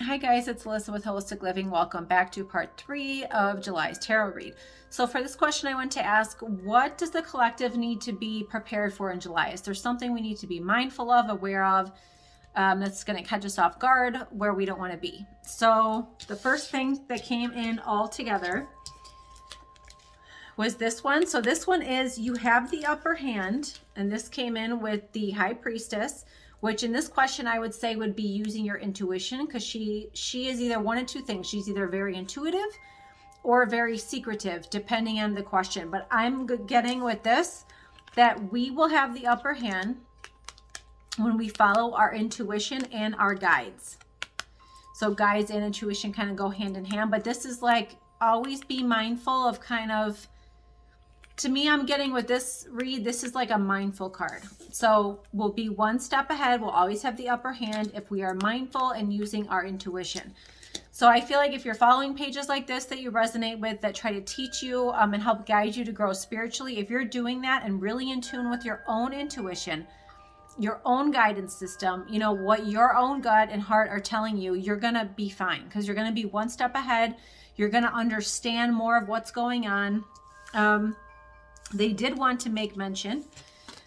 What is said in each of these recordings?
Hi guys, it's Alyssa with Holistic Living. Welcome back to part 3 of July's tarot read. So for this question I want to ask, what does the collective need to be prepared for in July? Is there something we need to be mindful of, aware of, that's going to catch us off guard where we don't want to be? So the first thing that came in all together was this one. So this one is you have the upper hand, and this came in with the High Priestess, which in this question I would say would be using your intuition, because she is either one of two things. She's either very intuitive or very secretive, depending on the question. But I'm getting with this that we will have the upper hand when we follow our intuition and our guides. So guides and intuition kind of go hand in hand, but this is like always be mindful of kind of, to me, I'm getting with this read, this is like a mindful card. So we'll be one step ahead. We'll always have the upper hand if we are mindful and using our intuition. So I feel like if you're following pages like this that you resonate with, that try to teach you and help guide you to grow spiritually, if you're doing that and really in tune with your own intuition, your own guidance system, you know, what your own gut and heart are telling you, you're going to be fine, because you're going to be one step ahead. You're going to understand more of what's going on. They did want to make mention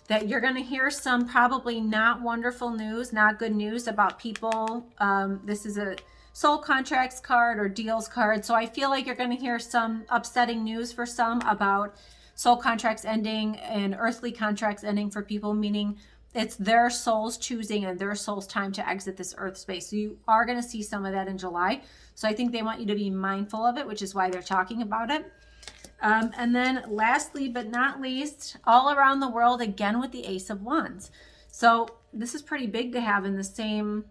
that you're going to hear some probably not wonderful news, not good news about people. This is a soul contracts card or deals card. So I feel like you're going to hear some upsetting news for some about soul contracts ending and earthly contracts ending for people, meaning it's their soul's choosing and their soul's time to exit this earth space. So you are going to see some of that in July. So I think they want you to be mindful of it, which is why they're talking about it. And then lastly, but not least, all around the world, again with the Ace of Wands. So this is pretty big to have in the same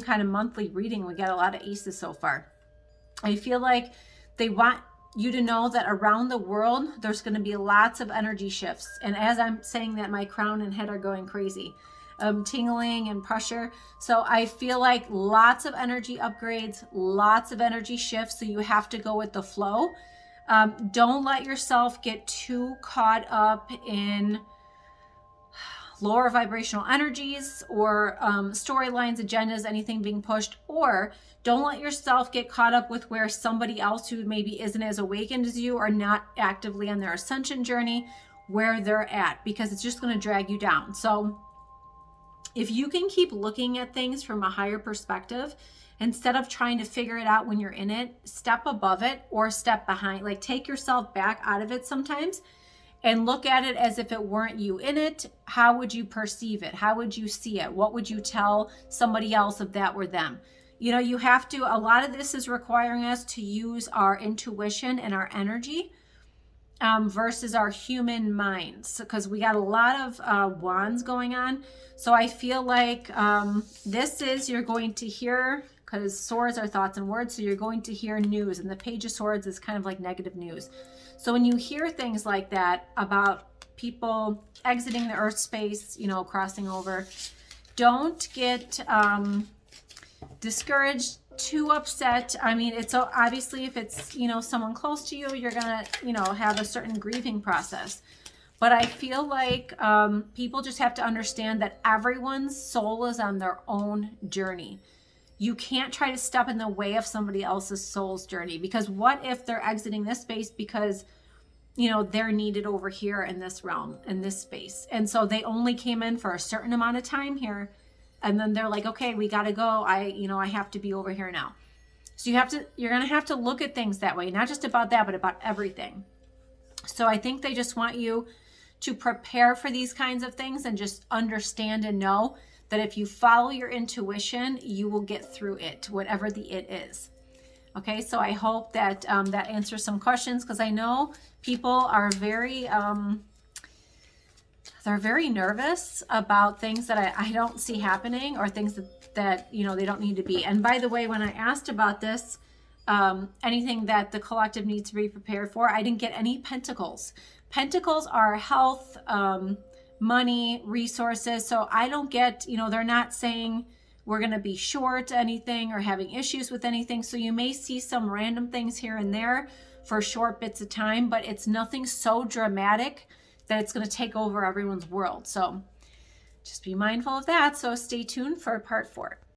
kind of monthly reading. We got a lot of aces so far. I feel like they want you to know that around the world, there's going to be lots of energy shifts. And as I'm saying that, my crown and head are going crazy. Tingling and pressure. So I feel like lots of energy upgrades, lots of energy shifts. So you have to go with the flow. Don't let yourself get too caught up in lower vibrational energies or storylines, agendas, anything being pushed, or don't let yourself get caught up with where somebody else who maybe isn't as awakened as you or not actively on their ascension journey, where they're at, because it's just going to drag you down. So if you can keep looking at things from a higher perspective, instead of trying to figure it out when you're in it, step above it or step behind. Like take yourself back out of it sometimes and look at it as if it weren't you in it. How would you perceive it? How would you see it? What would you tell somebody else if that were them? You know, you have to, a lot of this is requiring us to use our intuition and our energy versus our human minds, because we got a lot of wands going on. So I feel like this is, you're going to hear, because swords are thoughts and words, so you're going to hear news, and the Page of Swords is kind of like negative news. So when you hear things like that about people exiting the earth space, you know, crossing over, don't get discouraged, too upset. I mean, it's obviously, if it's, you know, someone close to you, you're gonna, you know, have a certain grieving process. But I feel like people just have to understand that everyone's soul is on their own journey. You can't try to step in the way of somebody else's soul's journey, because what if they're exiting this space because, you know, they're needed over here in this realm, in this space. And so they only came in for a certain amount of time here. And then they're like, okay, we got to go. I have to be over here now. So you're going to have to look at things that way, not just about that, but about everything. So I think they just want you to prepare for these kinds of things and just understand and know that if you follow your intuition, you will get through it, whatever the it is. Okay, so I hope that that answers some questions, because I know people are very, they're very nervous about things that I don't see happening, or things that, you know, they don't need to be. And by the way, when I asked about this, anything that the collective needs to be prepared for, I didn't get any pentacles. Pentacles are health, money, resources. So I don't get, you know, they're not saying we're going to be short anything or having issues with anything. So you may see some random things here and there for short bits of time, but it's nothing so dramatic that it's going to take over everyone's world. So just be mindful of that. So stay tuned for part 4.